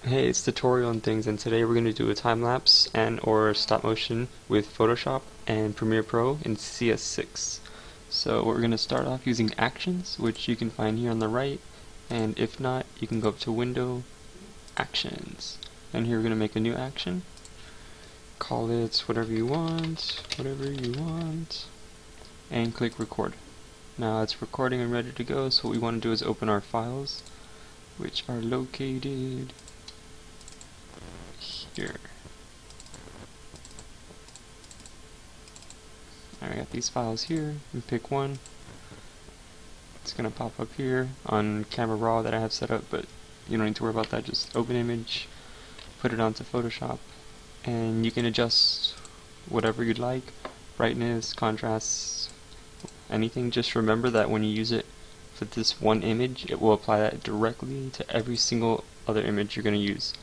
Hey, it's tutorial and things, and today we're going to do a time lapse and or stop motion with Photoshop and Premiere Pro in cs6. So we're going to start off using actions, which you can find here on the right, and if not, you can go up to Window, Actions, and here we're going to make a new action. Call it whatever you want, and click Record. Now it's recording and ready to go, so what we want to do is open our files, which are located here. I got these files here, and pick one. It's gonna pop up here on Camera Raw that I have set up, but you don't need to worry about that. Just open image, put it onto Photoshop, and you can adjust whatever you'd like, brightness, contrast, anything. Just remember that when you use it for this one image, it will apply that directly to every single other image you're gonna use.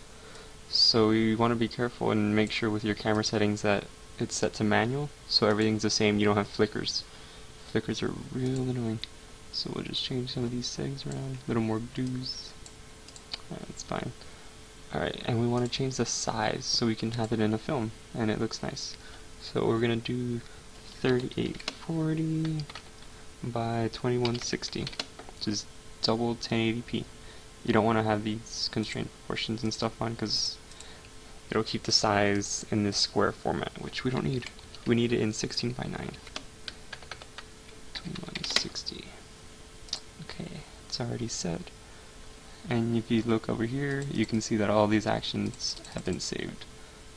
So you want to be careful and make sure with your camera settings that it's set to manual, so everything's the same, you don't have flickers. Flickers are real annoying. So we'll just change some of these settings around, a little more dues. That's fine. Alright, and we want to change the size so we can have it in a film, and it looks nice. So we're going to do 3840 by 2160, which is double 1080p. You don't want to have these constrained proportions and stuff on, because it'll keep the size in this square format, which we don't need. We need it in 16 by 9. 2160. Okay, it's already set. And if you look over here, you can see that all these actions have been saved.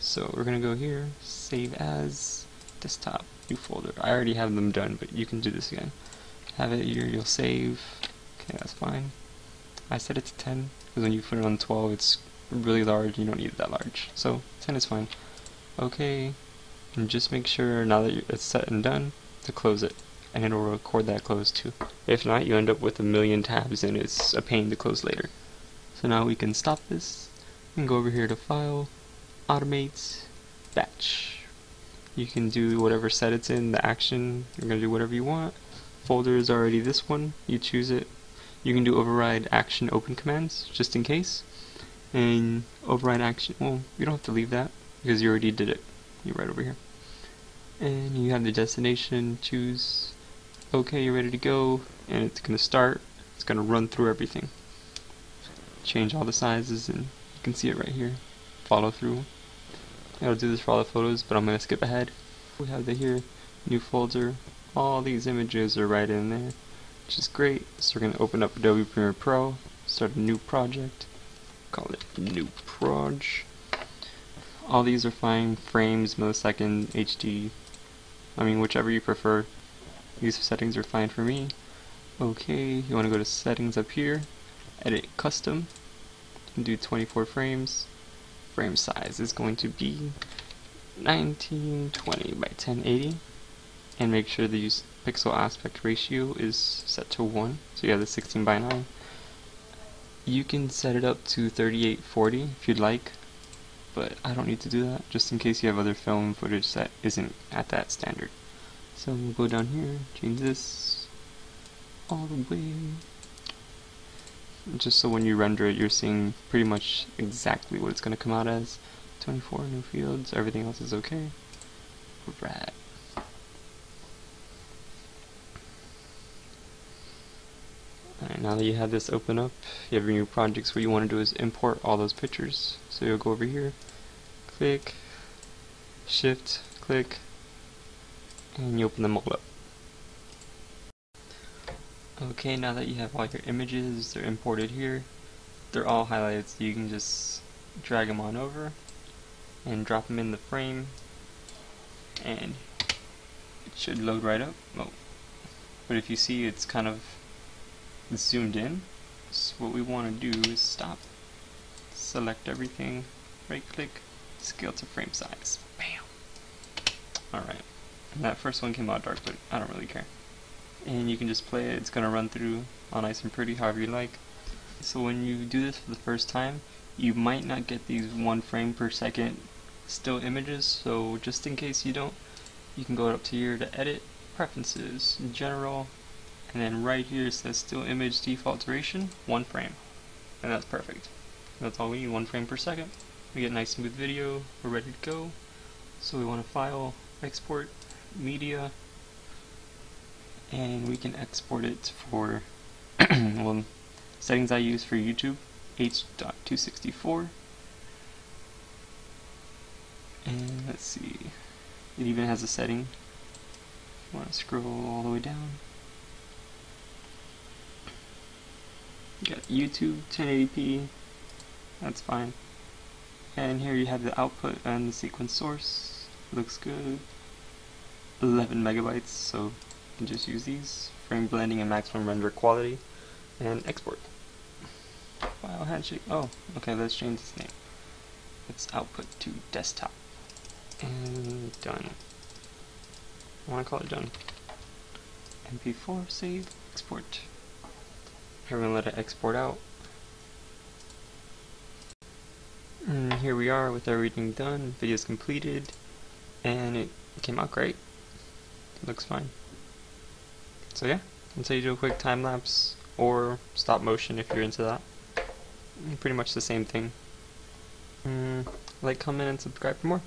So we're going to go here, Save As, Desktop, New Folder. I already have them done, but you can do this again. Have it here, you'll save. Okay, that's fine. I set it to 10, because when you put it on 12, it's really large, you don't need it that large. So 10 is fine. Okay, and just make sure now that it's set and done to close it, and it'll record that close too. If not, you end up with a million tabs and it's a pain to close later. So now we can stop this and go over here to File, Automate, Batch. You can do whatever set it's in, the action, you're going to do whatever you want. Folder is already this one, you choose it. You can do override action open commands, just in case. And override action, well, you don't have to leave that, because you already did it. You're right over here. And you have the destination, choose, okay, you're ready to go, and it's going to start. It's going to run through everything. Change all the sizes, and you can see it right here. Follow through. I'll do this for all the photos, but I'm going to skip ahead. We have the here, new folder. All these images are right in there, which is great. So we're going to open up Adobe Premiere Pro, start a new project, call it New Proj. All these are fine, frames, millisecond, HD, I mean whichever you prefer. These settings are fine for me. Okay, you want to go to settings up here, edit custom, and do 24 frames. Frame size is going to be 1920 by 1080. And make sure the pixel aspect ratio is set to 1, so you have the 16 by 9. You can set it up to 3840 if you'd like, but I don't need to do that, just in case you have other film footage that isn't at that standard. So we'll go down here, change this all the way, just so when you render it you're seeing pretty much exactly what it's going to come out as. 24 new fields, everything else is okay. Rad. Alright, now that you have this open up, you have your new projects. What you want to do is import all those pictures. So you'll go over here, click, shift, click, and you open them all up. Okay, now that you have all your images, they're imported here. They're all highlighted, so you can just drag them on over and drop them in the frame, and it should load right up. Oh. But if you see, it's kind of zoomed in. So what we want to do is stop, select everything, right click, scale to frame size. Bam! Alright, and that first one came out dark, but I don't really care. And you can just play it, it's going to run through all nice and pretty, however you like. So when you do this for the first time, you might not get these 1 frame per second still images, so just in case you don't, you can go up to here to edit, preferences, general, and then right here it says still image default duration, 1 frame, and that's perfect. That's all we need, 1 frame per second. We get nice smooth video, we're ready to go. So we want to file, export, media, and we can export it for well, settings I use for YouTube, H.264. And let's see, it even has a setting. You want to scroll all the way down. You got YouTube 1080p, that's fine. And here you have the output and the sequence source. Looks good. 11 megabytes, so you can just use these. Frame blending and maximum render quality. And export. File handshake. Oh, okay, let's change this name. Let's output to desktop. And done. I want to call it done. MP4, save, export. We're going to let it export out. And here we are with everything done. Video's completed. And it came out great. Looks fine. So yeah, until you do a quick time lapse or stop motion if you're into that. Pretty much the same thing. Like, comment, and subscribe for more.